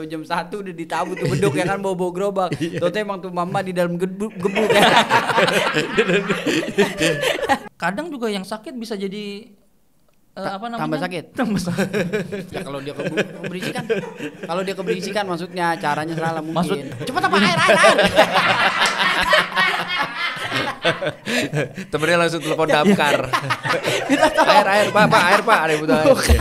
Lu jam 1 udah ditabu tuh beduk ya kan bawa gerobak. Tuh emang tuh mama di dalam gebuk ya. Kadang juga yang sakit bisa jadi apa namanya? Tambah sakit. Ya kalau dia keberisikan. Kalau dia keberisikan maksudnya caranya salah mungkin. Cepat apa air. Temennya langsung telepon damkar. air pak ada yang butuh air.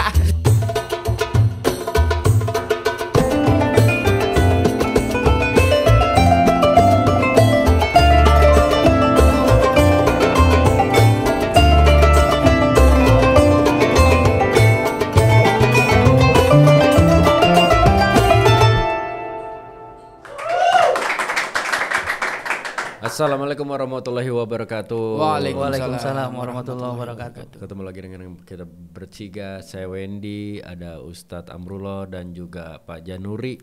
Assalamualaikum warahmatullahi wabarakatuh. Waalaikumsalam warahmatullahi wabarakatuh. Ketemu lagi dengan kita bertiga, saya Wendy, ada Ustadz Amrullah dan juga Pak Januri.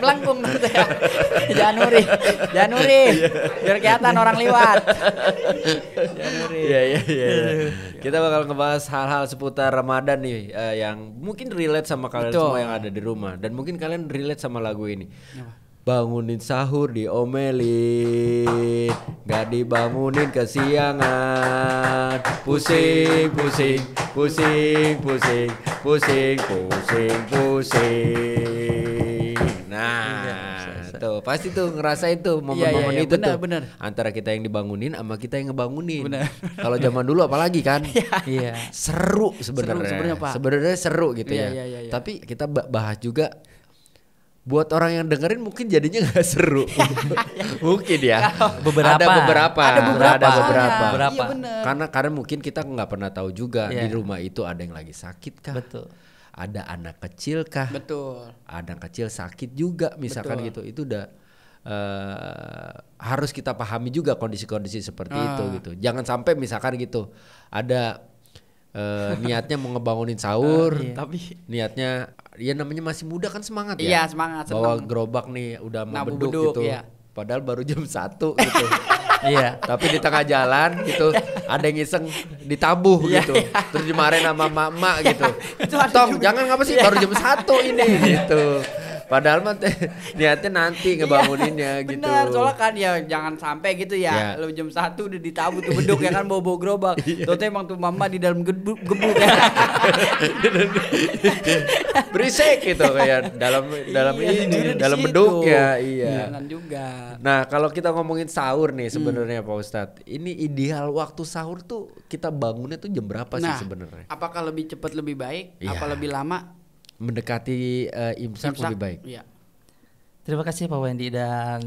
Melengkung tuh ya. Januri. Biar kelihatan orang liwat. Januri. Iya. Kita bakal ngebahas hal-hal seputar Ramadan nih, yang mungkin relate sama kalian semua yang ada di rumah, dan mungkin kalian relate sama lagu ini. Bangunin sahur diomelin, gak dibangunin kesiangan. Pusing. Nah, tuh pasti tuh ngerasain tuh momen-momen itu bener. Antara kita yang dibangunin sama kita yang ngebangunin. Kalau zaman dulu apalagi kan? Iya. Seru sebenarnya. Sebenarnya seru gitu ya. Tapi kita bahas juga. Buat orang yang dengerin mungkin jadinya nggak seru. Mungkin ya. Ada beberapa. Iya, karena mungkin kita nggak pernah tahu juga di rumah itu ada yang lagi sakit kah? Betul. Ada anak kecil kah? Betul. Anak kecil sakit juga misalkan gitu. Itu udah harus kita pahami juga kondisi-kondisi seperti itu gitu. Jangan sampai misalkan gitu ada niatnya mau ngebangunin sahur, tapi niatnya ya namanya masih muda kan semangat ya. Iya, semangat. Bawa gerobak nih udah mau beduk gitu. Iya. Padahal baru jam 1 gitu. Iya. Tapi di tengah jalan gitu ada yang iseng ditabuh gitu. Terus dimarahin sama emak-emak gitu. Tong, jangan ngapa sih baru jam 1 ini gitu. Padahal mah niatnya nanti ngebanguninnya gitu. Benar, soalnya kan ya jangan sampai gitu ya. Lu jam 1 udah ditabu tuh beduk ya kan bawa gerobak. Tuh emang tuh mama di dalam gebuk ya. Berisik gitu kayak dalam beduk ya. Iya. Jangan juga. Nah, kalau kita ngomongin sahur nih sebenarnya Pak Ustadz, ini ideal waktu sahur tuh kita bangunnya tuh jam berapa sih sebenarnya? Apakah lebih cepat lebih baik? Apa lebih lama? Mendekati imsak lebih baik. Iya. Terima kasih Pak Wendy dan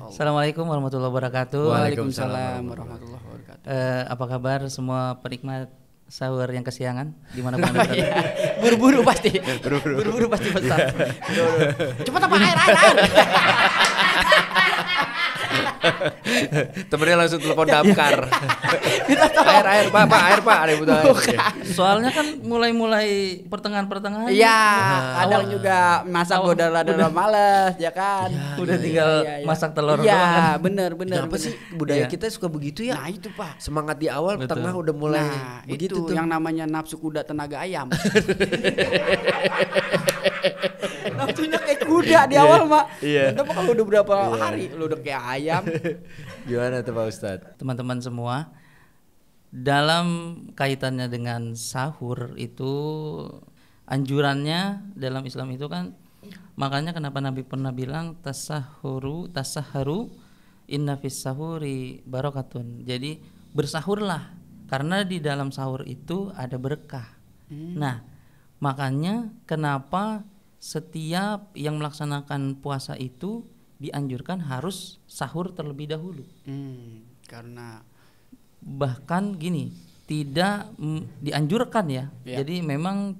Assalamualaikum warahmatullahi wabarakatuh. Waalaikumsalam warahmatullahi wabarakatuh. Apa kabar semua penikmat sahur yang kesiangan dimanapun berada? Buru-buru pasti. Buru-buru pasti pesan. Cepat apa air. Temennya langsung telepon damkar. air pak ada yang butuh air. Soalnya kan mulai pertengahan. Iya, kadang juga masak udah males ya kan. Udah tinggal masak telur doang. Iya, bener. Kenapa sih budaya kita suka begitu ya? Nah itu Pak. Semangat di awal, tengah udah mulai begitu itu tuh. yang namanya nafsu kuda tenaga ayam. Nafsunya kayak kuda di awal Mak. Tapi kalau udah berapa hari lu udah kayak ayam. Gimana tuh Pak Ustadz? Teman-teman semua, dalam kaitannya dengan sahur itu anjurannya dalam Islam itu kan, makanya kenapa Nabi pernah bilang tasaharu inna fis sahuri barakatun. Jadi bersahurlah karena di dalam sahur itu ada berkah. Nah, makanya kenapa setiap yang melaksanakan puasa itu dianjurkan harus sahur terlebih dahulu. Karena bahkan gini, tidak dianjurkan ya. Jadi memang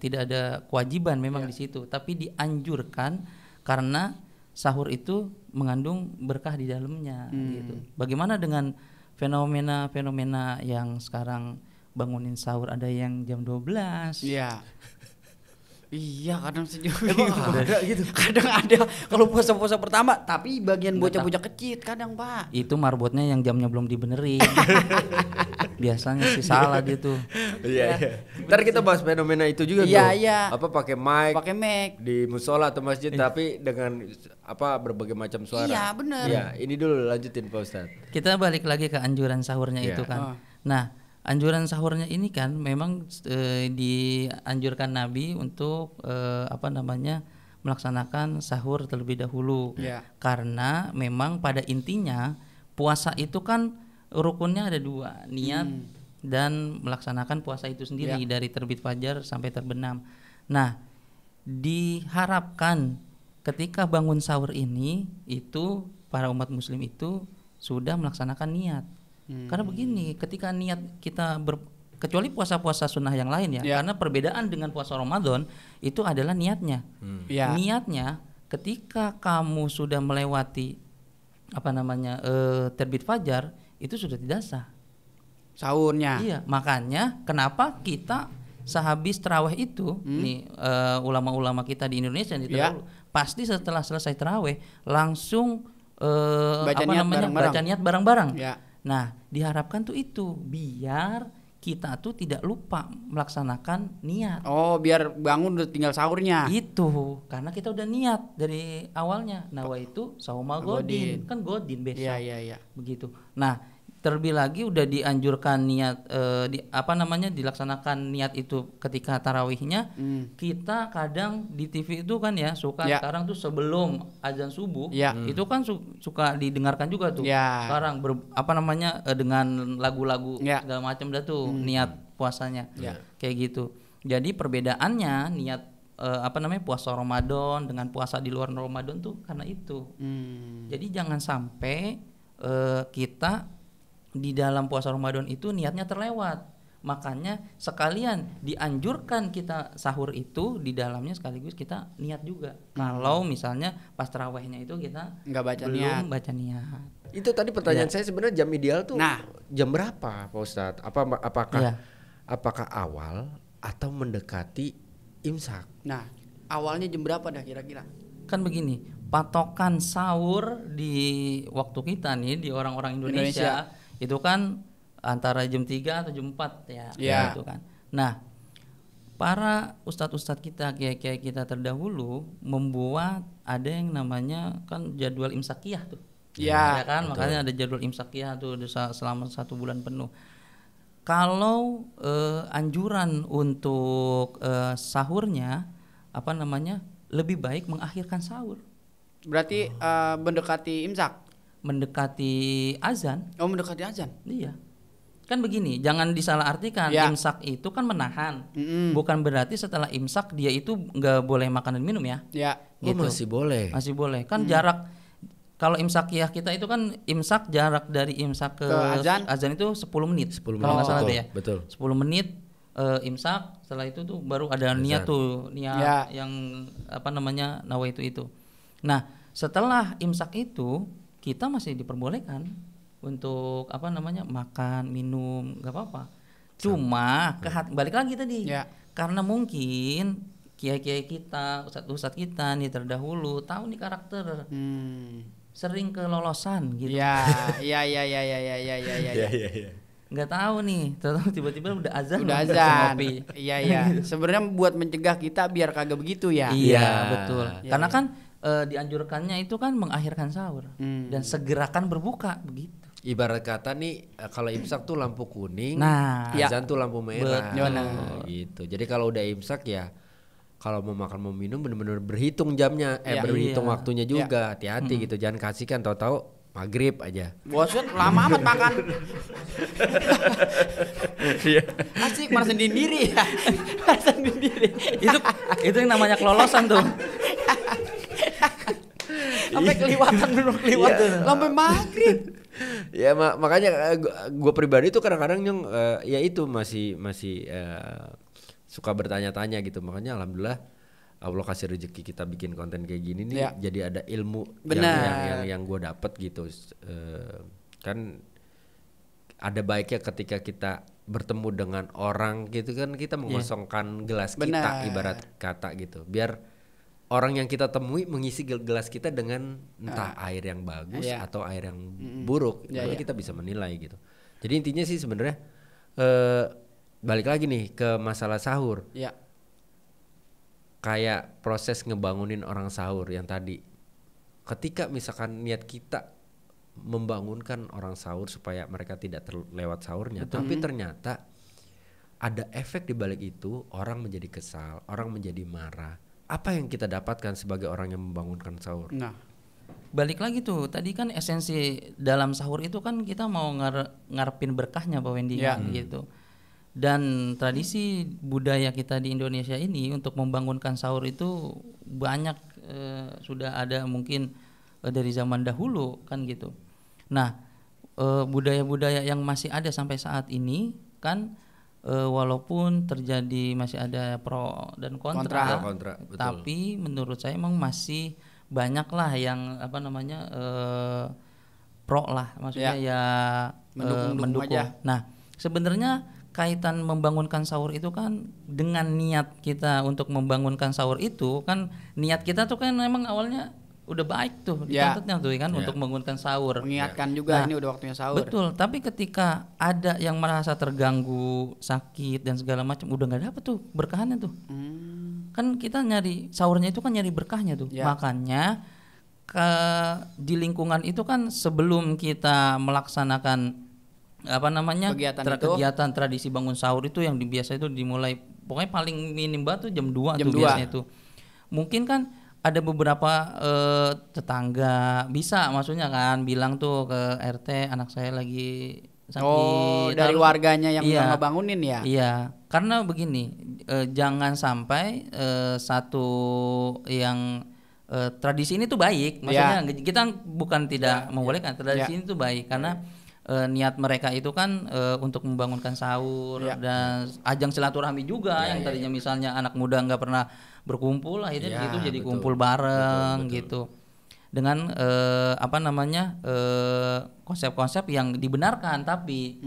tidak ada kewajiban memang di situ, tapi dianjurkan karena sahur itu mengandung berkah di dalamnya gitu. Bagaimana dengan fenomena yang sekarang bangunin sahur ada yang jam 12. Iya. Iya, kadang sejauh Ada gitu. kadang ada kalau puasa-puasa pertama, tapi bagian bocah-bocah kecil kadang, Pak. Itu marbotnya yang jamnya belum dibenerin. Biasanya sih salah dia tuh. Iya. Ntar kita bahas fenomena itu juga Iya, tuh. iya. Apa pakai mic Mic. di musola atau masjid tapi dengan apa berbagai macam suara. Iya, bener. Iya, ini dulu lanjutin Pak Ustadz. Kita balik lagi ke anjuran sahurnya Iya. itu kan. Oh. Nah, anjuran sahurnya ini kan memang dianjurkan Nabi untuk melaksanakan sahur terlebih dahulu. Iya. Karena memang pada intinya puasa itu kan rukunnya ada 2, niat dan melaksanakan puasa itu sendiri dari terbit fajar sampai terbenam. Nah, diharapkan ketika bangun sahur ini itu para umat muslim itu sudah melaksanakan niat. Karena begini, ketika niat kita kecuali puasa-puasa sunnah yang lain ya, karena perbedaan dengan puasa Ramadan itu adalah niatnya. Niatnya ketika kamu sudah melewati terbit fajar itu sudah tidak sah Sahurnya. Iya, makanya kenapa kita sehabis tarawih itu nih ulama-ulama kita di Indonesia nih pasti setelah selesai tarawih langsung baca niat bareng-bareng. Ya. Nah, diharapkan tuh itu biar kita tuh tidak lupa melaksanakan niat. Oh, biar bangun udah tinggal sahurnya. Itu karena kita udah niat dari awalnya. Nawaitu saumal godin, kan godin besok. Iya. Begitu. Nah, terlebih lagi udah dianjurkan niat dilaksanakan niat itu ketika tarawihnya. Kita kadang di TV itu kan ya suka sekarang tuh sebelum azan subuh itu kan suka didengarkan juga tuh. Sekarang dengan lagu-lagu segala macam dah tuh niat puasanya. Kayak gitu. Jadi perbedaannya niat puasa Ramadan dengan puasa di luar Ramadan tuh karena itu. Jadi jangan sampai kita di dalam puasa Ramadan itu niatnya terlewat. Makanya sekalian dianjurkan kita sahur itu di dalamnya sekaligus kita niat juga. Kalau misalnya pas tarawihnya itu kita belum baca niat. Itu tadi pertanyaan saya sebenarnya jam ideal tuh jam berapa Pak Ustadz? Apakah awal atau mendekati imsak? Nah, awalnya jam berapa dah kira-kira? Kan begini, patokan sahur di waktu kita nih di orang-orang Indonesia. Itu kan antara jam 3 atau jam 4 ya. Gitu kan. Nah, para ustadz-ustadz kita, kiai-kiai kita terdahulu membuat ada yang namanya kan jadwal imsakiyah tuh. Ya kan, betul. Makanya ada jadwal imsakiyah tuh selama 1 bulan penuh. Kalau anjuran untuk sahurnya lebih baik mengakhirkan sahur. Berarti mendekati imsak. Mendekati azan. Oh, mendekati azan. Iya. Kan begini, jangan disalahartikan. Imsak itu kan menahan. Bukan berarti setelah imsak dia itu nggak boleh makan dan minum ya. Gitu. Masih boleh. Masih boleh. Kan jarak kalau imsakiyah kita itu kan imsak jarak dari imsak ke azan itu 10 menit. 10 menit. Kalau nggak salah ya. Betul. 10 menit imsak, setelah itu tuh baru ada azan. niat yang nawaitu itu. Nah, setelah imsak itu kita masih diperbolehkan untuk makan, minum, nggak apa-apa. Cuma balik lagi tadi, karena mungkin kiai-kiai kita, ustadz-ustadz kita nih terdahulu tahu nih karakter, sering kelolosan gitu. Iya. Nggak tahu nih, tiba-tiba udah azan. Iya. Sebenarnya buat mencegah kita biar kagak begitu ya. Iya, betul. Karena kan dianjurkannya itu kan mengakhirkan sahur dan segerakan berbuka begitu. Ibarat kata nih kalau imsak tuh lampu kuning, azan tuh lampu merah. Gitu. Jadi kalau udah imsak ya kalau mau makan mau minum benar-benar berhitung jamnya, berhitung waktunya juga. Hati-hati gitu, jangan kasihkan tahu-tahu maghrib aja. Bosan lama amat makan. Asik malah sendiri ya. Itu yang namanya kelolosan tuh. Sampai kelewatan sampai maghrib. Ya makanya gue pribadi tuh kadang-kadang yang ya itu masih suka bertanya-tanya gitu. Makanya alhamdulillah Allah kasih rezeki kita bikin konten kayak gini nih, jadi ada ilmu yang gue dapet gitu. Kan ada baiknya ketika kita bertemu dengan orang gitu kan, kita mengosongkan gelas kita ibarat kata gitu, biar orang yang kita temui mengisi gelas kita dengan entah air yang bagus atau air yang buruk, lalu kita bisa menilai gitu. Jadi intinya sih sebenarnya balik lagi nih ke masalah sahur. Kayak proses ngebangunin orang sahur yang tadi. Ketika misalkan niat kita membangunkan orang sahur supaya mereka tidak terlewat sahurnya, tapi ternyata ada efek di balik itu, orang menjadi kesal, orang menjadi marah. Apa yang kita dapatkan sebagai orang yang membangunkan sahur? Nah, balik lagi tuh, tadi kan esensi dalam sahur itu kan kita mau ngarepin berkahnya Pak Wendy gitu. Dan tradisi budaya kita di Indonesia ini untuk membangunkan sahur itu banyak sudah ada mungkin dari zaman dahulu kan gitu. Nah, budaya-budaya yang masih ada sampai saat ini kan walaupun terjadi masih ada pro dan kontra, betul. tapi menurut saya emang masih banyak lah yang pro lah, maksudnya mendukung. Aja. Nah, sebenarnya kaitan membangunkan sahur itu kan dengan niat kita untuk membangunkan sahur itu kan, niat kita tuh kan memang awalnya udah baik tuh dicatatnya tuh kan untuk membangunkan sahur. Mengingatkan juga ini udah waktunya sahur. Betul, tapi ketika ada yang merasa terganggu, sakit dan segala macam, udah nggak dapet tuh berkahannya tuh. Kan kita nyari sahurnya itu kan nyari berkahnya tuh. Makanya di lingkungan itu kan sebelum kita melaksanakan kegiatan tradisi bangun sahur itu yang biasa itu dimulai pokoknya paling minim banget tuh jam 2 tuh biasanya tuh. Mungkin kan ada beberapa tetangga bisa maksudnya kan bilang tuh ke RT anak saya lagi sakit. Oh, dari warganya yang ngebangunin ya? Iya, karena begini, jangan sampai satu yang tradisi ini tuh baik, maksudnya kita bukan tidak membolehkan, tradisi ini tuh baik karena niat mereka itu kan untuk membangunkan sahur dan ajang silaturahmi juga yang tadinya misalnya anak muda nggak pernah berkumpul akhirnya gitu jadi kumpul bareng gitu dengan konsep-konsep yang dibenarkan tapi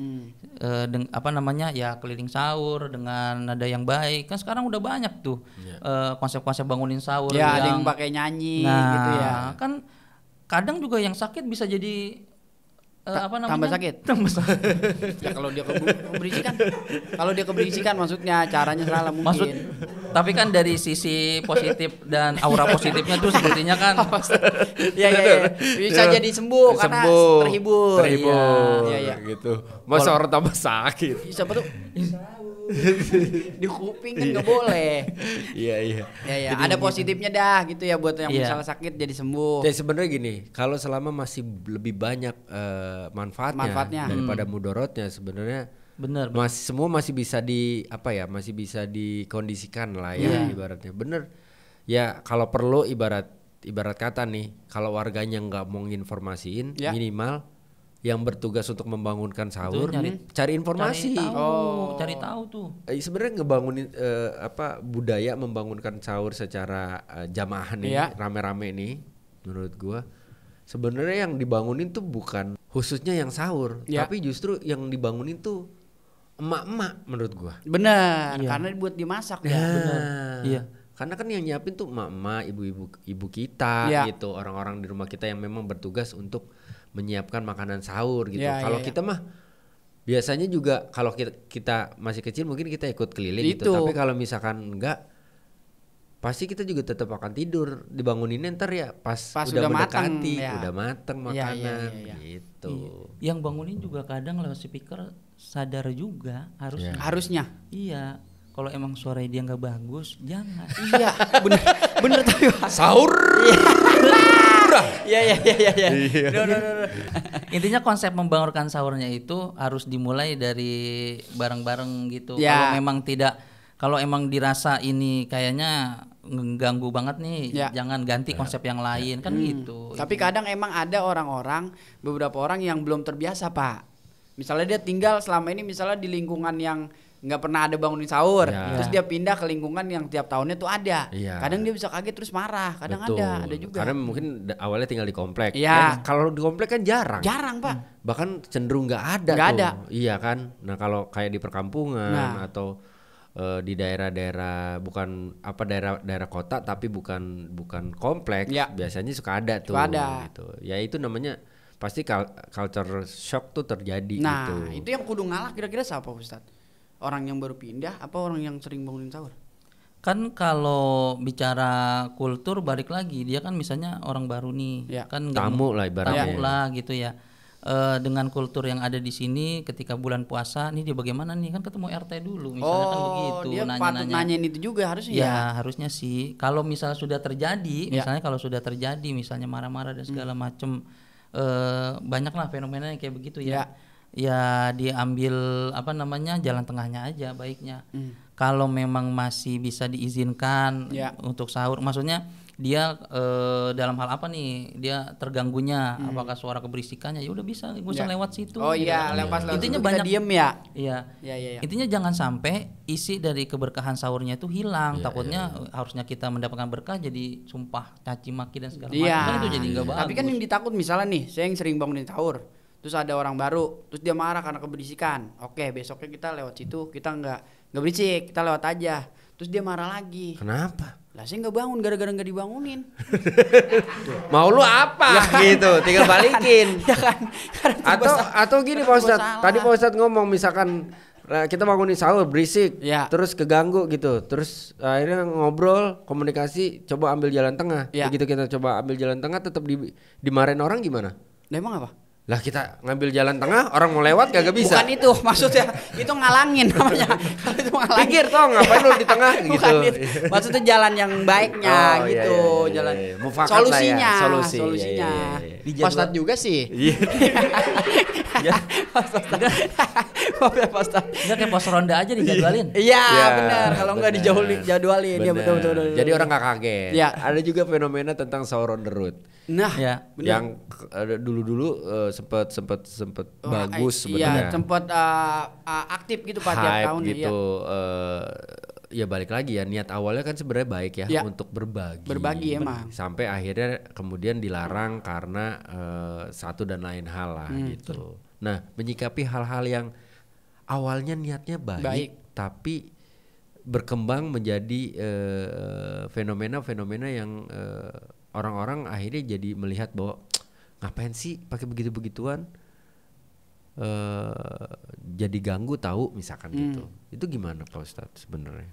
keliling sahur dengan nada yang baik kan sekarang udah banyak tuh konsep-konsep bangunin sahur ada yang pakai nyanyi gitu ya kan kadang juga yang sakit bisa jadi tambah sakit. Ya kalau dia keberisikan maksudnya caranya salah mungkin. Tapi kan dari sisi positif dan aura positifnya tuh sepertinya kan ya bisa jadi sembuh karena terhibur. Iya gitu. Masa orang tambah sakit. Siapa tuh? Di kuping kan nggak boleh. Iya. Ya ada positifnya dah gitu ya buat yang misalnya sakit jadi sembuh. Jadi sebenarnya gini, kalau selama masih lebih banyak manfaatnya daripada mudorotnya sebenarnya bener. Semua masih bisa masih bisa dikondisikan lah ya ibaratnya. Bener. Ya kalau perlu ibarat kata nih, kalau warganya nggak mau nginformasiin minimal yang bertugas untuk membangunkan sahur cari informasi. Cari tahu tuh. Sebenarnya ngebangunin budaya membangunkan sahur secara jamaah nih, rame-rame nih menurut gua. Sebenarnya yang dibangunin tuh bukan khususnya yang sahur, tapi justru yang dibangunin tuh emak-emak menurut gua. Benar, karena buat dimasak benar. Iya. Karena kan yang nyiapin tuh emak-emak, ibu kita gitu, orang-orang di rumah kita yang memang bertugas untuk menyiapkan makanan sahur gitu. Kalau kita mah biasanya juga kalau kita masih kecil mungkin kita ikut keliling gitu. Tapi kalau misalkan enggak, pasti kita juga tetap akan tidur. Dibanguninnya ntar ya pas udah mendekati, udah mateng makanan gitu. Yang bangunin juga kadang lewat speaker sadar juga harusnya. Iya. Kalau emang suaranya dia nggak bagus, jangan. Iya, bener tapi sahur. Iya. No. Intinya konsep membangunkan sahurnya itu harus dimulai dari bareng-bareng gitu. Kalau emang dirasa ini kayaknya mengganggu banget nih, jangan ganti konsep yang lain kan gitu. Tapi kadang emang ada beberapa orang yang belum terbiasa Pak. Misalnya dia tinggal selama ini misalnya di lingkungan yang nggak pernah ada bangunin sahur, Ya. terus dia pindah ke lingkungan yang tiap tahunnya tuh ada. Iya. Kadang dia bisa kaget terus marah, kadang Betul. ada juga. Karena mungkin awalnya tinggal di komplek. Iya. Kalau di komplek kan jarang. Jarang Pak. Bahkan cenderung nggak ada Nggak tuh. ada. Iya kan. Nah kalau kayak di perkampungan Nah. atau di daerah-daerah bukan apa daerah kota tapi bukan komplek, Ya. biasanya suka ada tuh. Suka ada. Gitu. Ya itu namanya pasti culture shock tuh terjadi Nah, gitu. itu yang kudu ngalah kira-kira siapa Ustadz? Orang yang baru pindah apa orang yang sering bangunin sahur? Kan kalau bicara kultur balik lagi dia kan misalnya orang baru nih, Ya. kan nggak Tamu lah ibaratnya. tamu lah gitu ya. Dengan kultur yang ada di sini ketika bulan puasa nih dia bagaimana nih kan ketemu RT dulu misalnya kan begitu dia patut nanyain itu juga harusnya ya harusnya sih kalau misalnya sudah terjadi Ya. misalnya kalau sudah terjadi misalnya marah-marah dan segala macem banyaklah fenomena yang kayak begitu ya. Ya diambil apa namanya jalan tengahnya aja baiknya. Kalau memang masih bisa diizinkan Ya. untuk sahur, maksudnya dia dalam hal apa nih? Dia terganggunya, apakah suara keberisikannya? Ya udah bisa, gak usah Ya. lewat situ. Oh gitu iya, kan. lewat Intinya situ banyak kita diem ya. Iya. Ya. Intinya jangan sampai isi dari keberkahan sahurnya itu hilang. Takutnya harusnya kita mendapatkan berkah jadi sumpah caci maki dan segala macam. Iya. Kan itu jadi nggak bagus. Tapi kan yang ditakut misalnya nih, saya yang sering bangunin sahur, terus ada orang baru, terus dia marah karena keberisikan. Oke, besoknya kita lewat situ, kita nggak berisik, kita lewat aja. Terus dia marah lagi. Kenapa? Lah saya nggak bangun gara-gara nggak dibangunin. Mau lu apa gitu, tinggal balikin. Ya kan? Atau gini Pak Ustadz, tadi Pak Ustadz ngomong misalkan kita bangunin sahur berisik, Ya. terus keganggu gitu, terus akhirnya ngobrol komunikasi, coba ambil jalan tengah. Ya. Begitu kita coba ambil jalan tengah, tetap dimarahin orang gimana? Lah emang apa? Lah kita ngambil jalan tengah, orang mau lewat kagak bisa. Bukan itu maksudnya, itu ngalangin namanya. Kalau itu ngalangin. Pikir toh ngapain lu di tengah gitu. Bukan itu. Maksudnya jalan yang baiknya Oh, iya, gitu, iya, jalan iya. Mufakat solusinya, lah ya, solusi. solusinya. Iya, iya, iya. Pak Ustadz juga sih. Iya. Pak Ustadz. Enggak kayak pos ronda aja dijadwalin. Iya Ya, benar, kalau nggak benar. dijadwalin ya betul. Jadi orang nggak kaget. Ya. Ada juga fenomena tentang sahur on the road. Nah, Ya. benar. Yang dulu-dulu sempat bagus sebenarnya. Iya, sempat aktif gitu Pak tiap Hype tahun gitu. Ya balik lagi ya, niat awalnya kan sebenarnya baik ya, Ya. untuk berbagi. Berbagi emang. Sampai akhirnya kemudian dilarang karena satu dan lain hal lah gitu. Nah, menyikapi hal-hal yang awalnya niatnya baik. Tapi berkembang menjadi fenomena-fenomena yang orang-orang akhirnya jadi melihat bahwa ngapain sih pakai begitu-begituan, jadi ganggu tahu misalkan gitu. Itu gimana Pak Ustadz sebenarnya?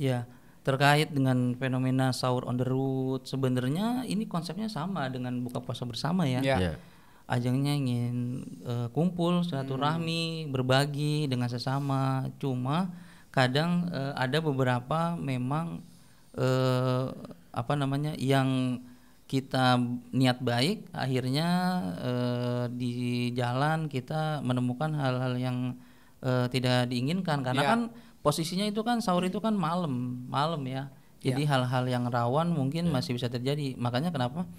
Ya, terkait dengan fenomena sahur on the road, sebenarnya ini konsepnya sama dengan buka puasa bersama ya. Ya. Ya. Ajangnya ingin kumpul, silaturahmi, berbagi dengan sesama. Cuma kadang ada beberapa memang apa namanya yang kita niat baik, akhirnya di jalan kita menemukan hal-hal yang tidak diinginkan karena Ya. kan posisinya itu kan sahur itu kan malam ya. Jadi hal-hal yang rawan mungkin masih bisa terjadi. Makanya kenapa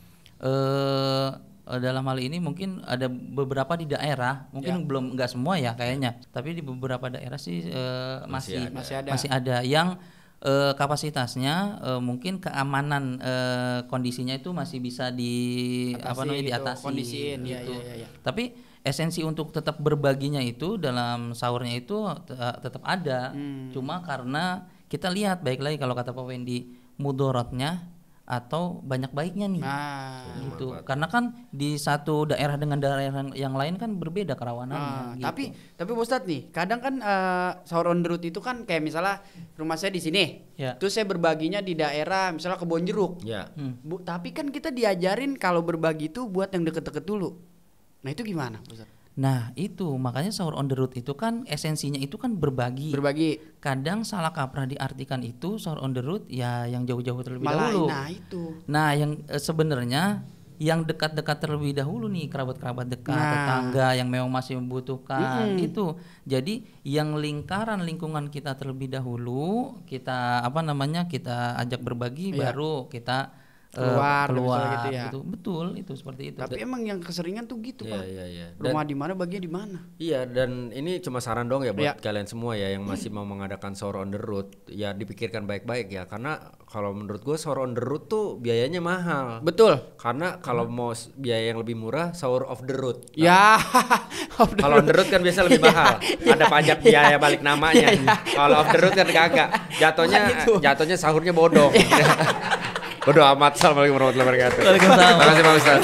dalam hal ini mungkin ada beberapa di daerah, mungkin belum nggak semua ya kayaknya, tapi di beberapa daerah sih masih ada yang kapasitasnya mungkin keamanan kondisinya itu masih bisa diatasi kondisiin gitu. Ya. Tapi esensi untuk tetap berbaginya itu dalam sahurnya itu tetap ada. Cuma karena kita lihat baik lagi kalau kata Pak Wendy mudorotnya atau banyak baiknya nih. Nah, Gitu. Karena kan di satu daerah dengan daerah yang lain kan berbeda kerawanannya. Gitu. Tapi Pak Ustadz nih, kadang kan sahur on the road itu kan kayak misalnya rumah saya di sini, Ya. terus saya berbaginya di daerah misalnya Kebon Jeruk. Ya. Tapi kan kita diajarin kalau berbagi itu buat yang deket-deket dulu. Nah itu gimana Pak Ustadz? Nah itu makanya sahur on the road itu kan esensinya itu kan berbagi. Kadang salah kaprah diartikan itu sahur on the road ya yang jauh-jauh terlebih dahulu. Nah itu. Nah yang sebenarnya yang dekat-dekat terlebih dahulu nih kerabat-kerabat dekat, tetangga yang memang masih membutuhkan itu. Jadi yang lingkungan kita terlebih dahulu kita kita ajak berbagi baru kita Keluar keluar gitu ya. gitu. Betul, itu seperti itu. Tapi emang yang keseringan tuh gitu, Pak. Iya. Rumah di mana, baginya di mana? Iya, dan ini cuma saran dong ya buat Iya. kalian semua ya yang masih mau mengadakan sahur on the road, ya dipikirkan baik-baik ya, karena kalau menurut gue sahur on the road tuh biayanya mahal. Betul. Karena kalau mau biaya yang lebih murah, sahur off the road. Ya. Kalau on the road kan biasa lebih mahal, ada pajak biaya balik namanya. Kalau off the road kan kagak, jatuhnya sahurnya bodong. Bodoh amat. Assalamualaikum warahmatullahi wabarakatuh. Waalaikumsalam. Terima kasih Pak Ustaz.